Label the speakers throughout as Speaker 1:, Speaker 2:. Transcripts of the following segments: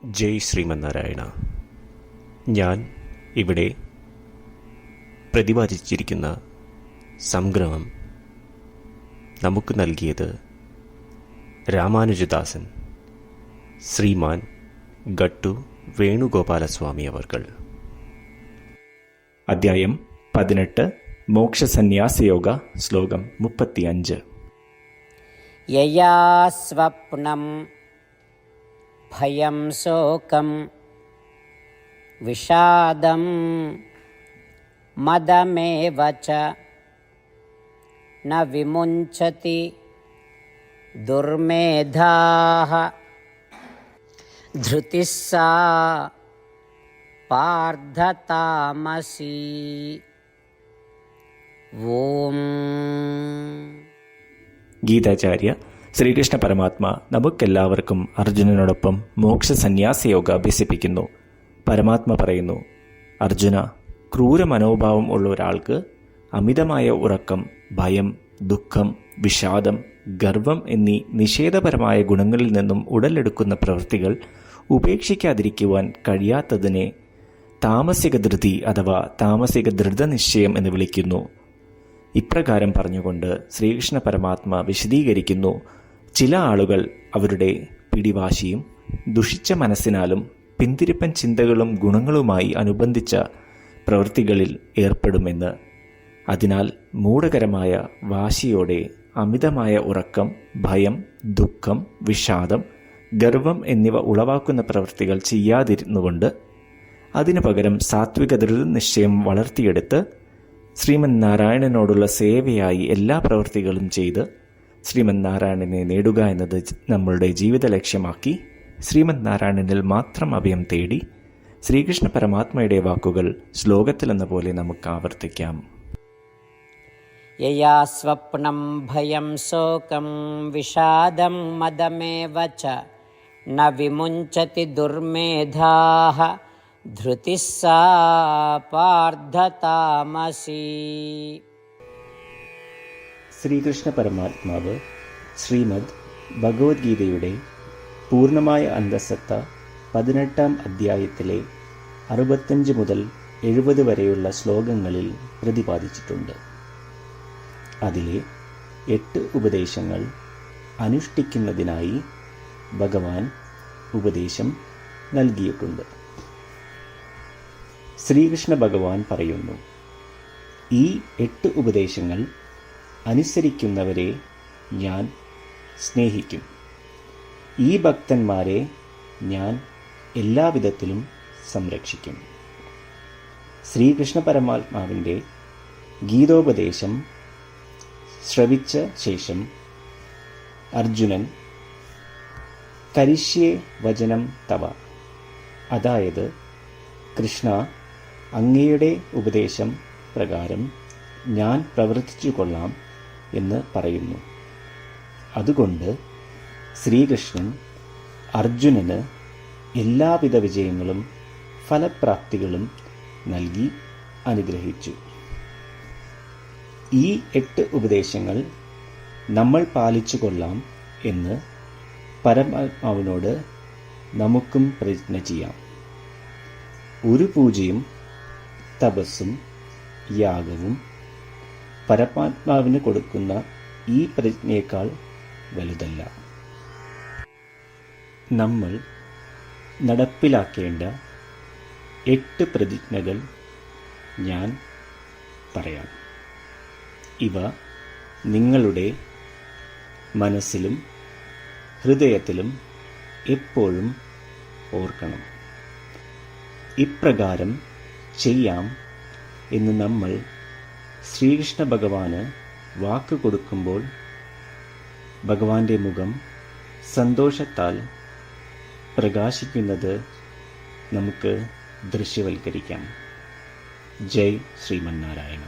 Speaker 1: ജയ് ശ്രീമന്നാരായണ. ഞാൻ ഇവിടെ പ്രതിപാദിച്ചിരിക്കുന്ന സംഗ്രഹം നമുക്ക് നൽകിയത് രാമാനുജദാസൻ ശ്രീമാൻ ഗട്ടു വേണുഗോപാലസ്വാമി അവർകൾ.
Speaker 2: അധ്യായം 18 മോക്ഷസന്യാസയോഗ ശ്ലോകം 35.
Speaker 3: യയാ സ്വപ്നം ഭയം ശോകം വിഷാദം മദമേവ ച ന വിമുഞ്ചതി ദുർമേധാഃ ധൃതിസ്സാ പാർത്ഥതാമസി. ഓം.
Speaker 2: ഗീതാചാര്യ ശ്രീകൃഷ്ണ പരമാത്മ നമുക്കെല്ലാവർക്കും അർജുനനോടൊപ്പം മോക്ഷസന്യാസയോഗ അഭ്യസിപ്പിക്കുന്നു. പരമാത്മ പറയുന്നു, അർജുന, ക്രൂര മനോഭാവം ഉള്ള ഒരാൾക്ക് അമിതമായ ഉറക്കം, ഭയം, ദുഃഖം, വിഷാദം, ഗർവം എന്നീ നിഷേധപരമായ ഗുണങ്ങളിൽ നിന്നും ഉടലെടുക്കുന്ന പ്രവൃത്തികൾ ഉപേക്ഷിക്കാതിരിക്കുവാൻ കഴിയാത്തതിനെ താമസിക ധൃതി അഥവാ താമസിക ദൃഢനിശ്ചയം എന്ന് വിളിക്കുന്നു. ഇപ്രകാരം പറഞ്ഞുകൊണ്ട് ശ്രീകൃഷ്ണ പരമാത്മ വിശദീകരിക്കുന്നു, ചില ആളുകൾ അവരുടെ പിടിവാശിയും ദുഷിച്ച മനസ്സിനാലും പിന്തിരിപ്പൻ ചിന്തകളും ഗുണങ്ങളുമായി അനുബന്ധിച്ച പ്രവൃത്തികളിൽ ഏർപ്പെടുമെന്ന്. അതിനാൽ മൂഢകരമായ വാശിയോടെ അമിതമായ ഉറക്കം, ഭയം, ദുഃഖം, വിഷാദം, ഗർവം എന്നിവ ഉളവാക്കുന്ന പ്രവൃത്തികൾ ചെയ്യാതിരുന്നുകൊണ്ട് അതിനു പകരം സാത്വിക ദൃഢനിശ്ചയം വളർത്തിയെടുത്ത് ശ്രീമന്നാരായണനോടുള്ള സേവയായി എല്ലാ പ്രവൃത്തികളും ചെയ്ത് ശ്രീമന്നാരായണനെ നേടുക എന്നത് നമ്മളുടെ ജീവിത ലക്ഷ്യമാക്കി ശ്രീമന്നാരായണനിൽ മാത്രം അഭയം തേടി ശ്രീകൃഷ്ണ പരമാത്മയുടെ വാക്കുകൾ ശ്ലോകത്തിലെന്ന പോലെ നമുക്ക് ആവർത്തിക്കാം.
Speaker 3: യയാ സ്വപ്നം ഭയം ശോകം വിഷാദം മദമേവ ച ന വിമുഞ്ചതി ദുർമേധാഃ ധൃതിസ്സാ പാർത്ഥതാമസി.
Speaker 2: ശ്രീകൃഷ്ണ പരമാത്മാവ് ശ്രീമദ് ഭഗവത്ഗീതയുടെ പൂർണ്ണമായ അന്തസത്ത 18-ാം അധ്യായത്തിലെ 65 മുതൽ 70 വരെയുള്ള ശ്ലോകങ്ങളിൽ പ്രതിപാദിച്ചിട്ടുണ്ട്. അതിലെ 8 ഉപദേശങ്ങൾ അനുഷ്ഠിക്കുന്നതിനായി ഭഗവാൻ ഉപദേശം നൽകിയിട്ടുണ്ട്. ശ്രീകൃഷ്ണ ഭഗവാൻ പറയുന്നു, ഈ 8 ഉപദേശങ്ങൾ അനുസരിക്കുന്നവരെ ഞാൻ സ്നേഹിക്കും. ഈ ഭക്തന്മാരെ ഞാൻ എല്ലാവിധത്തിലും സംരക്ഷിക്കും. ശ്രീകൃഷ്ണ പരമാത്മാവിൻ്റെ ഗീതോപദേശം ശ്രവിച്ച ശേഷം അർജുനൻ കരിഷ്യേ വചനം തവ, അതായത് കൃഷ്ണ, അങ്ങയുടെ ഉപദേശം പ്രകാരം ഞാൻ പ്രവർത്തിച്ചു കൊള്ളാം എന്ന് പറയുന്നു. അതുകൊണ്ട് ശ്രീകൃഷ്ണൻ അർജുനന് എല്ലാവിധ വിജയങ്ങളും ഫലപ്രാപ്തികളും നൽകി അനുഗ്രഹിച്ചു. ഈ 8 ഉപദേശങ്ങൾ നമ്മൾ പാലിച്ചു കൊള്ളാം എന്ന് പരമാത്മാവിനോട് നമുക്കും പ്രതിജ്ഞ ചെയ്യാം. ഒരു പൂജയും തപസ്സും യാഗവും പരമാത്മാവിന് കൊടുക്കുന്ന ഈ പ്രതിജ്ഞയേക്കാൾ വലുതല്ല. നമ്മൾ നടപ്പിലാക്കേണ്ട 8 പ്രതിജ്ഞകൾ ഞാൻ പറയാം. ഇവ നിങ്ങളുടെ മനസ്സിലും ഹൃദയത്തിലും എപ്പോഴും ഓർക്കണം. ഇപ്രകാരം ചെയ്യാം എന്ന് നമ്മൾ ശ്രീകൃഷ്ണ ഭഗവാന് വാക്ക് കൊടുക്കുമ്പോൾ ഭഗവാന്റെ മുഖം സന്തോഷത്താൽ പ്രകാശിക്കുന്നത് നമുക്ക് ദൃശ്യവൽക്കരിക്കാം. ജയ് ശ്രീമന്നാരായണ.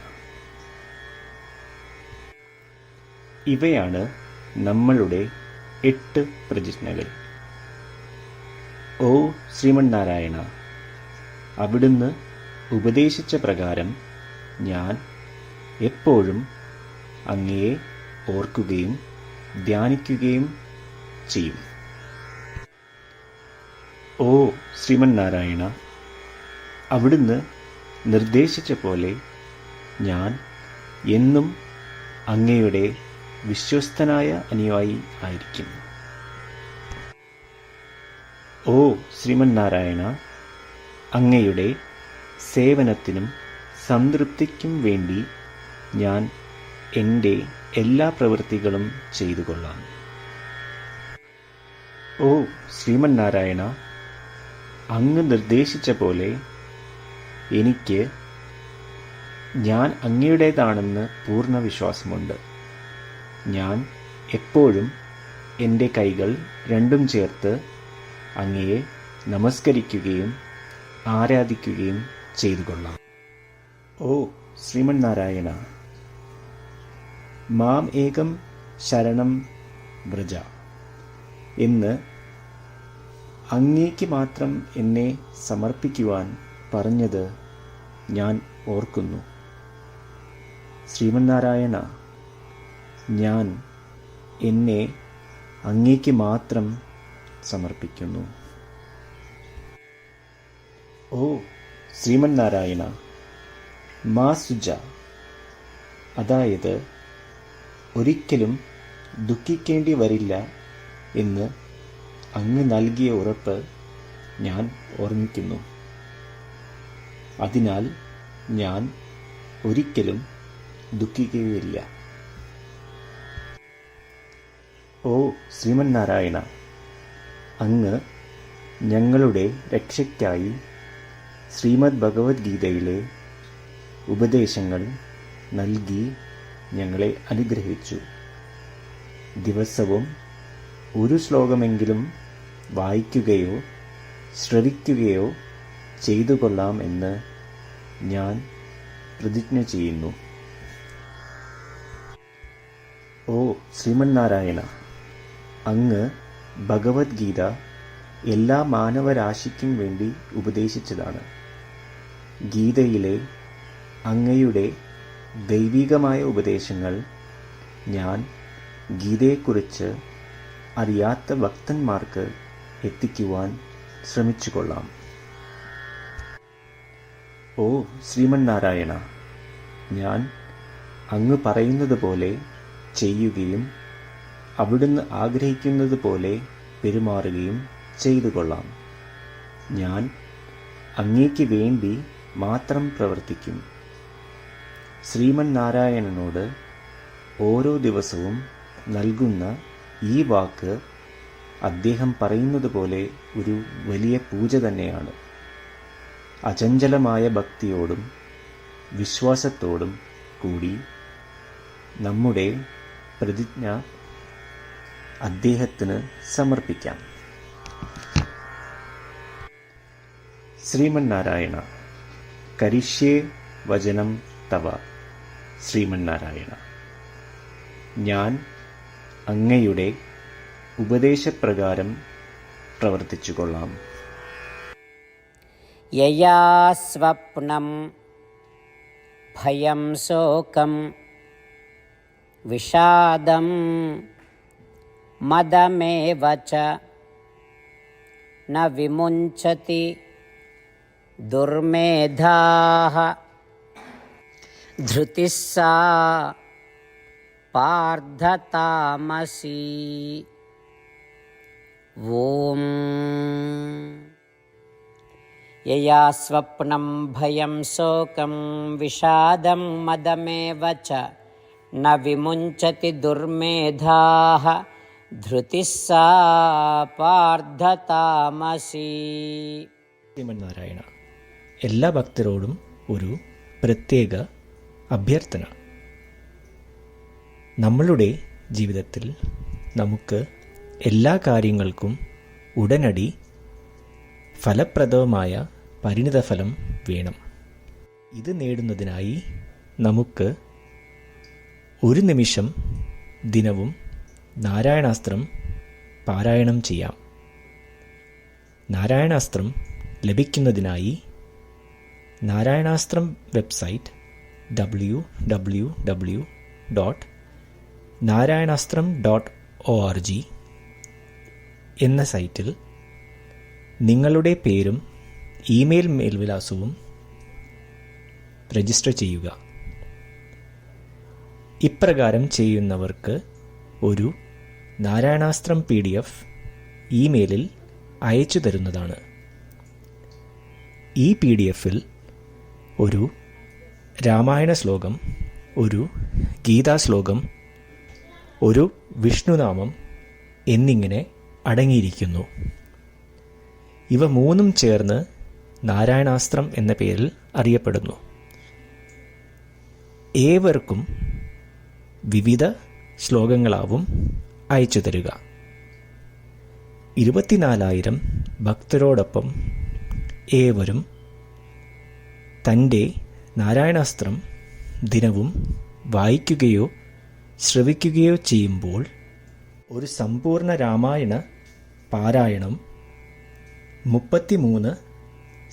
Speaker 2: ഇവയാണ് നമ്മളുടെ 8 പ്രതിജ്ഞകൾ. ഓ ശ്രീമന്നാരായണ, അവിടുന്ന് ഉപദേശിച്ച പ്രകാരം ഞാൻ എപ്പോഴും അങ്ങയെ ഓർക്കുകയും ധ്യാനിക്കുകയും ചെയ്യും. ഓ ശ്രീമന്നാരായണ, അവിടുന്ന് നിർദ്ദേശിച്ച പോലെ ഞാൻ എന്നും അങ്ങയുടെ വിശ്വസ്തനായ അനുയായി ആയിരിക്കും. ഓ ശ്രീമന്നാരായണ, അങ്ങയുടെ സേവനത്തിനും സംതൃപ്തിക്കും വേണ്ടി ഞാൻ എൻ്റെ എല്ലാ പ്രവൃത്തികളും ചെയ്തു കൊള്ളാം. ഓ ശ്രീമന്നാരായണ, അങ്ങ് നിർദ്ദേശിച്ച പോലെ എനിക്ക് ഞാൻ അങ്ങയുടേതാണെന്ന് പൂർണ്ണ വിശ്വാസമുണ്ട്. ഞാൻ എപ്പോഴും എൻ്റെ കൈകൾ രണ്ടും ചേർത്ത് അങ്ങയെ നമസ്കരിക്കുകയും ആരാധിക്കുകയും ചെയ്തു കൊള്ളാം. ഓ ശ്രീമന്നാരായണ, മാം ഏകം ശരണം വ്രജ എന്ന് അങ്ങേക്ക് മാത്രം എന്നെ സമർപ്പിക്കുവാൻ പറഞ്ഞത് ഞാൻ ഓർക്കുന്നു. ശ്രീമന്നാരായണ, ഞാൻ എന്നെ അങ്ങേക്ക് മാത്രം സമർപ്പിക്കുന്നു. ഓ ശ്രീമന്നാരായണ, മാ സുജ, അതായത് ഒരിക്കലും ദുഃഖിക്കേണ്ടി വരില്ല എന്ന് അങ്ങ് നൽകിയ ഉറപ്പ് ഞാൻ ഓർമ്മിക്കുന്നു. അതിനാൽ ഞാൻ ഒരിക്കലും ദുഃഖിക്കുകയില്ല. ഓ ശ്രീമന്നാരായണ, അങ്ങ് ഞങ്ങളുടെ രക്ഷയ്ക്കായി ശ്രീമദ് ഭഗവത്ഗീതയിലെ ഉപദേശങ്ങൾ നൽകി ഞങ്ങളെ അനുഗ്രഹിച്ചു. ദിവസവും ഒരു ശ്ലോകമെങ്കിലും വായിക്കുകയോ ശ്രവിക്കുകയോ ചെയ്തു കൊള്ളാം എന്ന് ഞാൻ പ്രതിജ്ഞ ചെയ്യുന്നു. ഓ ശ്രീമന്നാരായണ, അങ്ങ് ഭഗവത്ഗീത എല്ലാ മാനവരാശിക്കും വേണ്ടി ഉപദേശിച്ചതാണ്. ഗീതയിലെ അങ്ങയുടെ ദൈവികമായ ഉപദേശങ്ങൾ ഞാൻ ഗീതയെക്കുറിച്ച് അറിയാത്ത ഭക്തന്മാർക്ക് എത്തിക്കുവാൻ ശ്രമിച്ചുകൊള്ളാം. ഓ ശ്രീമന്നാരായണ, ഞാൻ അങ്ങ് പറയുന്നത് പോലെ ചെയ്യുകയും അവിടുന്ന് ആഗ്രഹിക്കുന്നത് പോലെ പെരുമാറുകയും ചെയ്തു കൊള്ളാം. ഞാൻ അങ്ങേക്ക് വേണ്ടി മാത്രം പ്രവർത്തിക്കും. ശ്രീമന്നാരായണനോട് ഓരോ ദിവസവും നൽകുന്ന ഈ വാക്ക് അദ്ദേഹം പറയുന്നത് പോലെ ഒരു വലിയ പൂജ തന്നെയാണ്. അചഞ്ചലമായ ഭക്തിയോടും വിശ്വാസത്തോടും കൂടി നമ്മുടെ പ്രതിജ്ഞ അദ്ദേഹത്തിന് സമർപ്പിക്കാം. ശ്രീമന്നാരായണ, കരിഷ്യേ വചനം തവ. ശ്രീമന്നാരായണ, ഞാൻ അങ്ങയുടെ ഉപദേശപ്രകാരം പ്രവർത്തിച്ചു കൊള്ളാം.
Speaker 3: യയാ സ്വപ്നം ഭയം ശോകം വിഷാദം മദമേവ ച ന വിമുഞ്ചതി ദുർമേധാഃ ധൃതിഃ സാ പാർത്ഥതാമസി. ഓം യയാ സ്വപ്നം ഭയം ശോകം വിഷാദം മദമേവ ച ന വിമുഞ്ചതി ദുർമേധാഃ ധൃതിഃ സാ പാർത്ഥതാമസി.
Speaker 2: ശ്രീമന്നാരായണ, എല്ലാ ഭക്തരോടും ഒരു പ്രത്യേക അഭ്യർത്ഥന. നമ്മളുടെ ജീവിതത്തിൽ നമുക്ക് എല്ലാ കാര്യങ്ങൾക്കും ഉടനടി ഫലപ്രദമായ പരിണിതഫലം വേണം. ഇത് നേടുന്നതിനായി നമുക്ക് ഒരു നിമിഷം ദിനവും നാരായണാസ്ത്രം പാരായണം ചെയ്യാം. നാരായണാസ്ത്രം ലഭിക്കുന്നതിനായി നാരായണാസ്ത്രം വെബ്സൈറ്റ് www.narayanastram.org എന്ന സൈറ്റിൽ നിങ്ങളുടെ പേരും ഇമെയിൽ മേൽവിലാസവും രജിസ്റ്റർ ചെയ്യുക. ഇപ്രകാരം ചെയ്യുന്നവർക്ക് ഒരു നാരായണാസ്ത്രം PDF ഇമെയിലിൽ അയച്ചു തരുന്നതാണ്. ഈ PDF-ൽ ഒരു രാമായണ ശ്ലോകം, ഒരു ഗീതാശ്ലോകം, ഒരു വിഷ്ണുനാമം എന്നിങ്ങനെ അടങ്ങിയിരിക്കുന്നു. ഇവ മൂന്നും ചേർന്ന് നാരായണാസ്ത്രം എന്ന പേരിൽ അറിയപ്പെടുന്നു. ഏവർക്കും വിവിധ ശ്ലോകങ്ങളാവും അയച്ചു തരിക. 24,000 ഭക്തരോടൊപ്പം ഏവരും തൻ്റെ നാരായണാസ്ത്രം ദിനവും വായിക്കുകയോ ശ്രവിക്കുകയോ ചെയ്യുമ്പോൾ ഒരു സമ്പൂർണ്ണ രാമായണ പാരായണം, 33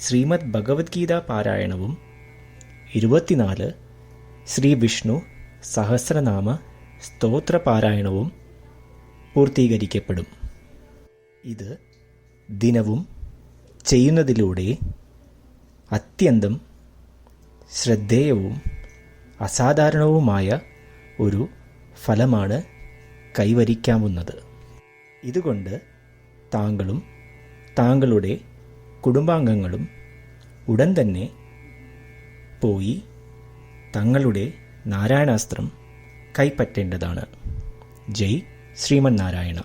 Speaker 2: ശ്രീമദ് ഭഗവത്ഗീത പാരായണവും 24 ശ്രീ വിഷ്ണു സഹസ്രനാമ സ്തോത്ര പാരായണവും പൂർത്തീകരിക്കപ്പെടും. ഇത് ദിനവും ചെയ്യുന്നതിലൂടെ അത്യന്തം ശ്രദ്ധേയവും അസാധാരണവുമായ ഒരു ഫലമാണ് കൈവരിക്കാവുന്നത്. ഇതുകൊണ്ട് താങ്കളും താങ്കളുടെ കുടുംബാംഗങ്ങളും ഉടൻ തന്നെ പോയി തങ്ങളുടെ നാരായണാസ്ത്രം കൈപ്പറ്റേണ്ടതാണ്. ജയ് ശ്രീമന്നാരായണ.